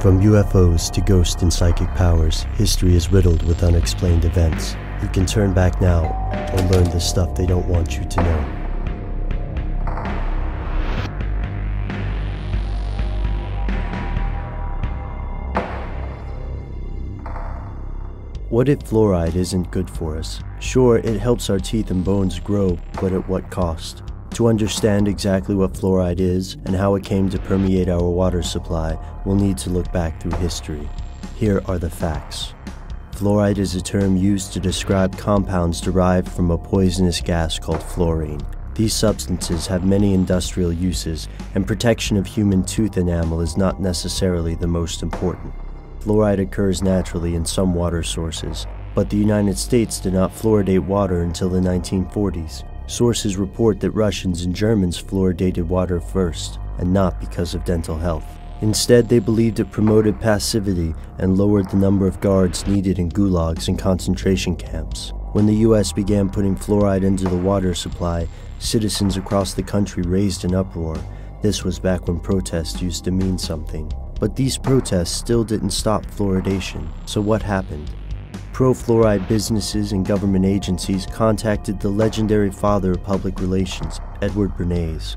From UFOs to ghost and psychic powers, history is riddled with unexplained events. You can turn back now or learn the stuff they don't want you to know. What if fluoride isn't good for us? Sure, it helps our teeth and bones grow, but at what cost? To understand exactly what fluoride is and how it came to permeate our water supply, we'll need to look back through history. Here are the facts. Fluoride is a term used to describe compounds derived from a poisonous gas called fluorine. These substances have many industrial uses, and protection of human tooth enamel is not necessarily the most important. Fluoride occurs naturally in some water sources, but the United States did not fluoridate water until the 1940s. Sources report that Russians and Germans fluoridated water first, and not because of dental health. Instead, they believed it promoted passivity and lowered the number of guards needed in gulags and concentration camps. When the US began putting fluoride into the water supply, citizens across the country raised an uproar. This was back when protest used to mean something. But these protests still didn't stop fluoridation. So what happened? Pro-fluoride businesses and government agencies contacted the legendary father of public relations, Edward Bernays.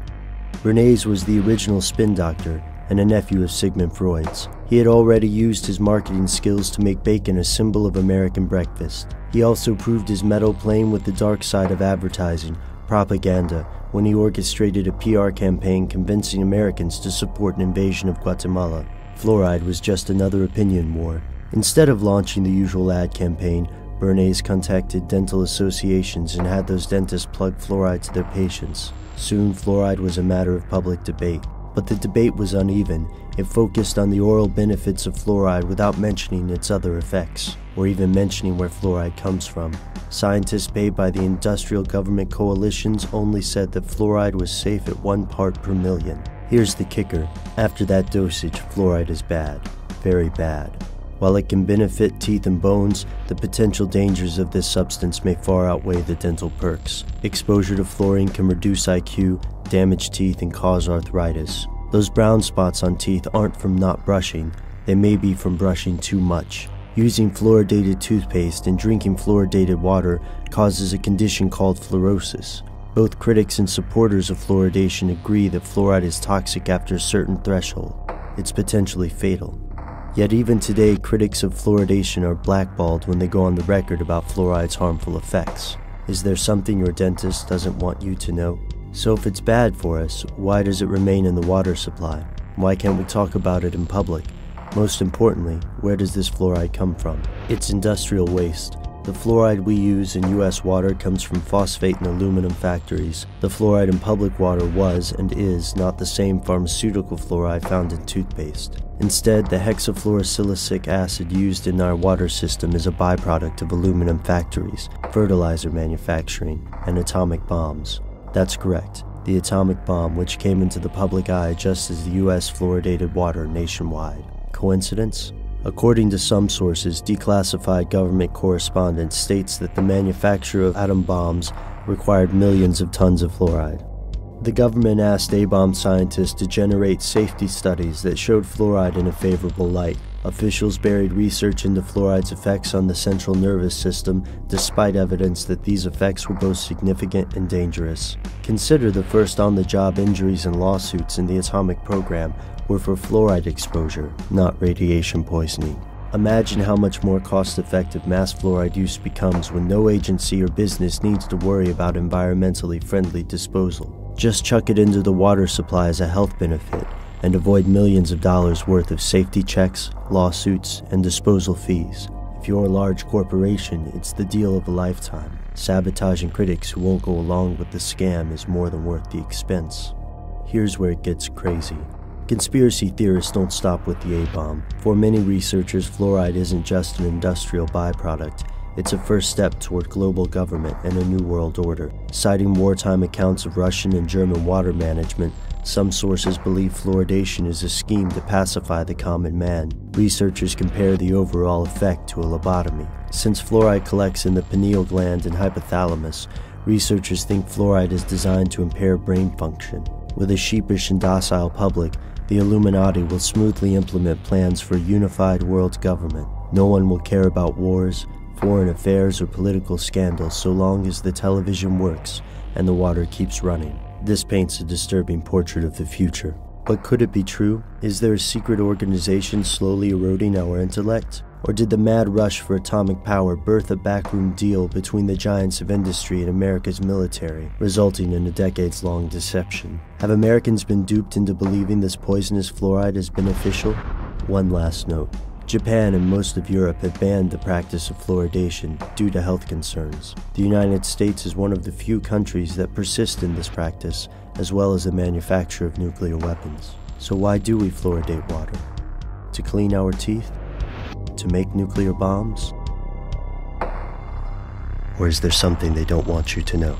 Bernays was the original spin doctor and a nephew of Sigmund Freud's. He had already used his marketing skills to make bacon a symbol of American breakfast. He also proved his mettle playing with the dark side of advertising, propaganda, when he orchestrated a PR campaign convincing Americans to support an invasion of Guatemala. Fluoride was just another opinion war. Instead of launching the usual ad campaign, Bernays contacted dental associations and had those dentists plug fluoride to their patients. Soon, fluoride was a matter of public debate. But the debate was uneven. It focused on the oral benefits of fluoride without mentioning its other effects, or even mentioning where fluoride comes from. Scientists paid by the industrial government coalitions only said that fluoride was safe at 1 part per million. Here's the kicker. After that dosage, fluoride is bad. Very bad. While it can benefit teeth and bones, the potential dangers of this substance may far outweigh the dental perks. Exposure to fluorine can reduce IQ, damage teeth, and cause arthritis. Those brown spots on teeth aren't from not brushing, they may be from brushing too much. Using fluoridated toothpaste and drinking fluoridated water causes a condition called fluorosis. Both critics and supporters of fluoridation agree that fluoride is toxic after a certain threshold. It's potentially fatal. Yet even today, critics of fluoridation are blackballed when they go on the record about fluoride's harmful effects. Is there something your dentist doesn't want you to know? So if it's bad for us, why does it remain in the water supply? Why can't we talk about it in public? Most importantly, where does this fluoride come from? It's industrial waste. The fluoride we use in US water comes from phosphate and aluminum factories. The fluoride in public water was and is not the same pharmaceutical fluoride found in toothpaste. Instead, the hexafluorosilicic acid used in our water system is a byproduct of aluminum factories, fertilizer manufacturing, and atomic bombs. That's correct, the atomic bomb which came into the public eye just as the US fluoridated water nationwide. Coincidence? According to some sources, declassified government correspondence states that the manufacture of atom bombs required millions of tons of fluoride. The government asked A-bomb scientists to generate safety studies that showed fluoride in a favorable light. Officials buried research into fluoride's effects on the central nervous system, despite evidence that these effects were both significant and dangerous. Consider the first on-the-job injuries and lawsuits in the atomic program were for fluoride exposure, not radiation poisoning. Imagine how much more cost-effective mass fluoride use becomes when no agency or business needs to worry about environmentally friendly disposal. Just chuck it into the water supply as a health benefit and avoid millions of dollars worth of safety checks, lawsuits, and disposal fees. If you're a large corporation, it's the deal of a lifetime. Sabotaging critics who won't go along with the scam is more than worth the expense. Here's where it gets crazy. Conspiracy theorists don't stop with the A-bomb. For many researchers, fluoride isn't just an industrial byproduct. It's a first step toward global government and a new world order. Citing wartime accounts of Russian and German water management, some sources believe fluoridation is a scheme to pacify the common man. Researchers compare the overall effect to a lobotomy. Since fluoride collects in the pineal gland and hypothalamus, researchers think fluoride is designed to impair brain function. With a sheepish and docile public, The Illuminati will smoothly implement plans for a unified world government. No one will care about wars, foreign affairs, or political scandals so long as the television works and the water keeps running. This paints a disturbing portrait of the future. But could it be true? Is there a secret organization slowly eroding our intellect? Or did the mad rush for atomic power birth a backroom deal between the giants of industry and America's military, resulting in a decades-long deception? Have Americans been duped into believing this poisonous fluoride is beneficial? One last note. Japan and most of Europe have banned the practice of fluoridation due to health concerns. The United States is one of the few countries that persist in this practice, as well as the manufacture of nuclear weapons. So why do we fluoridate water? To clean our teeth? To make nuclear bombs? Or is there something they don't want you to know?